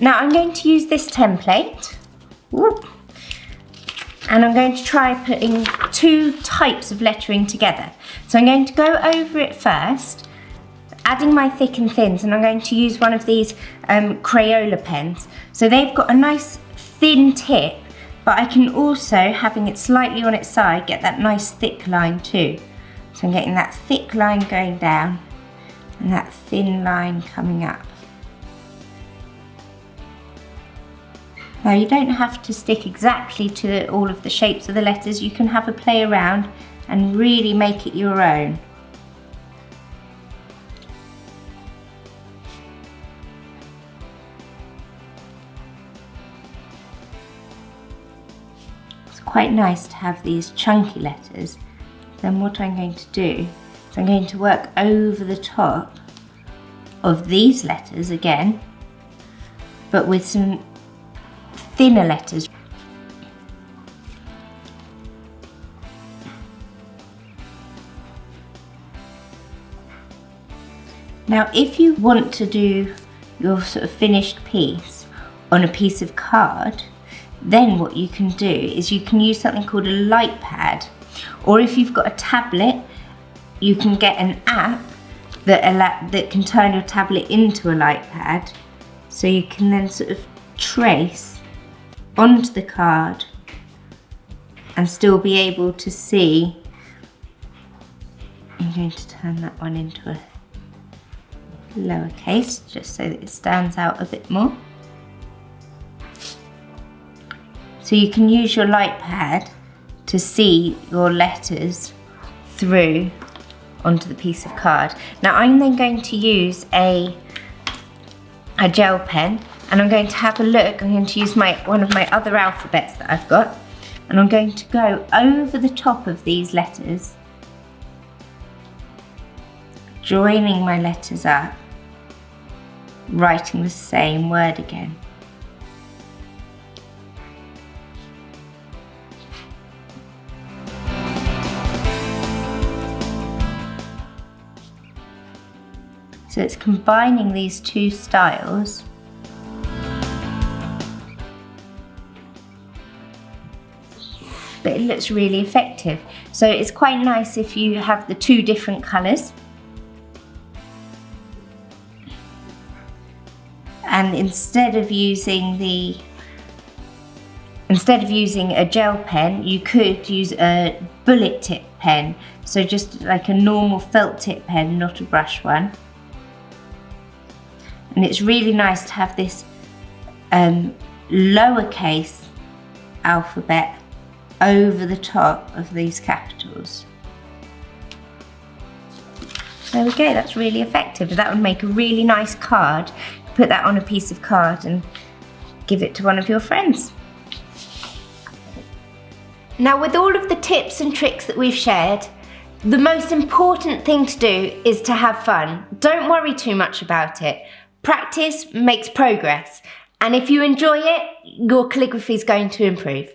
Now I'm going to use this template. Ooh. And I'm going to try putting two types of lettering together. So I'm going to go over it first, adding my thick and thins, and I'm going to use one of these Crayola pens. So they've got a nice thin tip, but I can also, having it slightly on its side, get that nice thick line too. So I'm getting that thick line going down and that thin line coming up. Now you don't have to stick exactly to all of the shapes of the letters. You can have a play around and really make it your own. It's quite nice to have these chunky letters. Then what I'm going to do is I'm going to work over the top of these letters again, but with some thinner letters. Now if you want to do your sort of finished piece on a piece of card, then what you can do is you can use something called a light pad, or if you've got a tablet, you can get an app that can turn your tablet into a light pad, so you can then sort of trace onto the card and still be able to see. I'm going to turn that one into a lowercase just so that it stands out a bit more. So you can use your light pad to see your letters through onto the piece of card. Now I'm then going to use a gel pen, and I'm going to have a look. I'm going to use one of my other alphabets that I've got, and I'm going to go over the top of these letters, joining my letters up, writing the same word again. So it's combining these two styles. But it looks really effective. So it's quite nice if you have the two different colours. And instead of using a gel pen, you could use a bullet tip pen. So just like a normal felt tip pen, not a brush one. And it's really nice to have this lowercase alphabet over the top of these capitals. There we go, that's really effective. That would make a really nice card. Put that on a piece of card and give it to one of your friends. Now with all of the tips and tricks that we've shared, the most important thing to do is to have fun. Don't worry too much about it. Practice makes progress, and if you enjoy it, your calligraphy is going to improve.